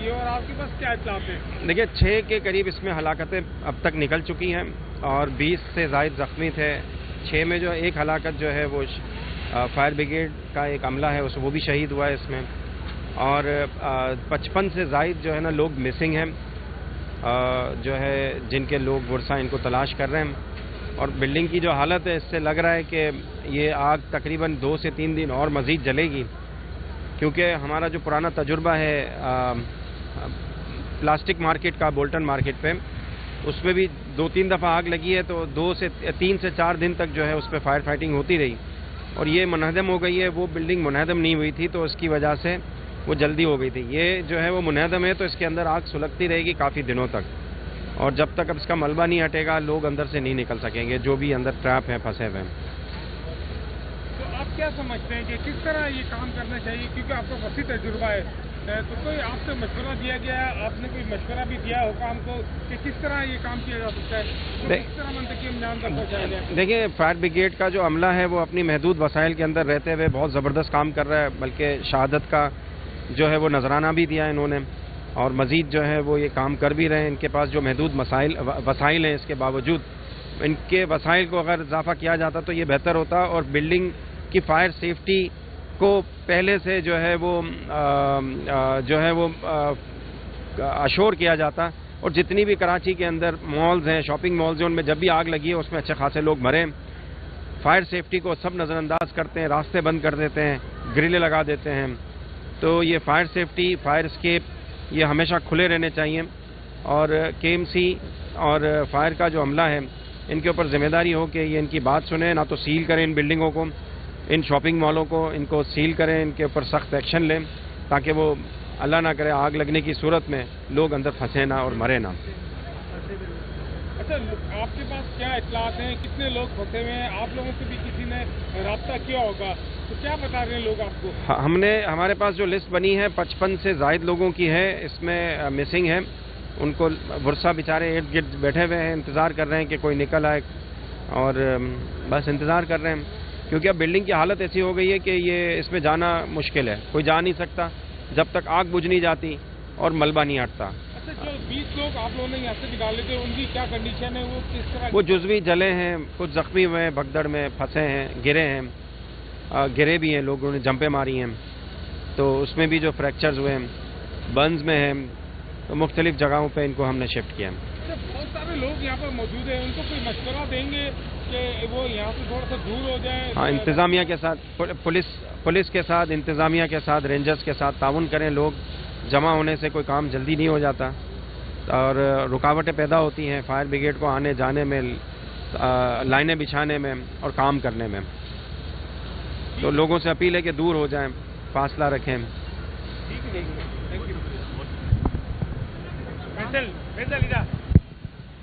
चाहिए और आपके पास क्या इत्तलात है? देखिए 6 के करीब इसमें हलाकतें अब तक निकल चुकी हैं और 20 से ज़ायद ज़ख्मी थे। 6 में जो एक हलाकत जो है वो फायर ब्रिगेड का एक अमला है वो भी शहीद हुआ है इसमें, और 55 से ज़ायद जो है ना लोग मिसिंग हैं, जो है जिनके लोग वर्षा इनको तलाश कर रहे हैं। और बिल्डिंग की जो हालत है इससे लग रहा है कि ये आग तकरीबन 2 से 3 दिन और मज़ीद जलेगी, क्योंकि हमारा जो पुराना तजुर्बा है प्लास्टिक मार्केट का बोल्टन मार्केट पे, उसमें भी 2-3 दफ़ा आग लगी है, तो 3 से 4 दिन तक जो है उस पर फायर फाइटिंग होती रही और ये मुनहदम हो गई है। वो बिल्डिंग मुनहदम नहीं हुई थी तो उसकी वजह से वो जल्दी हो गई थी। ये जो है वो मुनहदम है तो इसके अंदर आग सुलगती रहेगी काफ़ी दिनों तक, और जब तक अब इसका मलबा नहीं हटेगा लोग अंदर से नहीं निकल सकेंगे, जो भी अंदर ट्रैप हैं, फंसे हुए हैं। तो आप क्या समझते हैं कि किस तरह ये काम करना चाहिए, क्योंकि आपका वसी तजुर्बा है, तो कोई आपसे मशवरा दिया गया है, आपने कोई मशवरा भी दिया होगा हमको कि किस तरह ये काम किया जा सकता है, तो किस तरह मंतकी अंजाम तक पहुँचाया जाए? देखिए फायर ब्रिगेड का जो अमला है वो अपनी महदूद वसाइल के अंदर रहते हुए बहुत ज़बरदस्त काम कर रहा है, बल्कि शहादत का जो है वो नजराना भी दिया इन्होंने, और मज़ीद जो है वो ये काम कर भी रहे हैं। इनके पास जो महदूद वसाइल हैं, इसके बावजूद इनके वसाइल को अगर इजाफा किया जाता तो ये बेहतर होता, और बिल्डिंग की फायर सेफ्टी को पहले से जो है वो अश्योर किया जाता, और जितनी भी कराची के अंदर मॉल्स हैं, शॉपिंग मॉल्स हैं, उनमें जब भी आग लगी है उसमें अच्छे खासे लोग मरे। फायर सेफ्टी को सब नज़रअंदाज करते हैं, रास्ते बंद कर देते हैं, ग्रिलें लगा देते हैं। तो ये फायर सेफ्टी, फायर एस्केप ये हमेशा खुले रहने चाहिए, और KMC और फायर का जो अमला है इनके ऊपर जिम्मेदारी हो कि ये इनकी बात सुने, ना तो सील करें इन बिल्डिंगों को, इन शॉपिंग मॉलों को, इनको सील करें, इनके ऊपर सख्त एक्शन लें, ताकि वो अल्लाह ना करे आग लगने की सूरत में लोग अंदर फंसे ना और मरे ना। अच्छा, आपके पास क्या इत्तलात हैं, कितने लोग फंसे हुए हैं? आप लोगों से भी किसी ने रब्ता किया होगा, तो क्या बता रहे हैं लोग आपको? हमारे पास जो लिस्ट बनी है 55 से ज़ायद लोगों की है, इसमें मिसिंग है। उनको वर्षा बेचारे इर्द गिर्द बैठे हुए हैं, इंतज़ार कर रहे हैं कि कोई निकल आए, और बस इंतज़ार कर रहे हैं, क्योंकि अब बिल्डिंग की हालत ऐसी हो गई है कि ये इसमें जाना मुश्किल है, कोई जा नहीं सकता जब तक आग बुझ नहीं जाती और मलबा नहीं हटता। अच्छा, जो 20 लोग आप लोगों ने यहाँ से निकाले थे उनकी क्या कंडीशन है, वो किस तरह? वो जुज़वी जले हैं, कुछ ज़ख्मी हुए हैं, भगदड़ में फंसे हैं, गिरे हैं, गिरे भी हैं, लोगों ने जंपे मारी हैं, तो उसमें भी जो फ्रैक्चर्स हुए हैं, बर्न्स में हैं, तो मुख्तलिफ जगहों पे इनको हमने शिफ्ट किया। बहुत सारे लोग यहाँ पर मौजूद हैं, उनको कोई मशवरा देंगे कि वो यहाँ से थोड़ा सा दूर हो जाए? हाँ, इंतज़ामिया के साथ, पुलिस के साथ, इंतज़ामिया के साथ, रेंजर्स के साथ ताउन करें। लोग जमा होने से कोई काम जल्दी नहीं हो जाता और रुकावटें पैदा होती हैं फायर ब्रिगेड को आने जाने में, लाइनें बिछाने में और काम करने में। तो लोगों से अपील है कि दूर हो जाएं, फासला रखें। ठीक है, थैंक यू।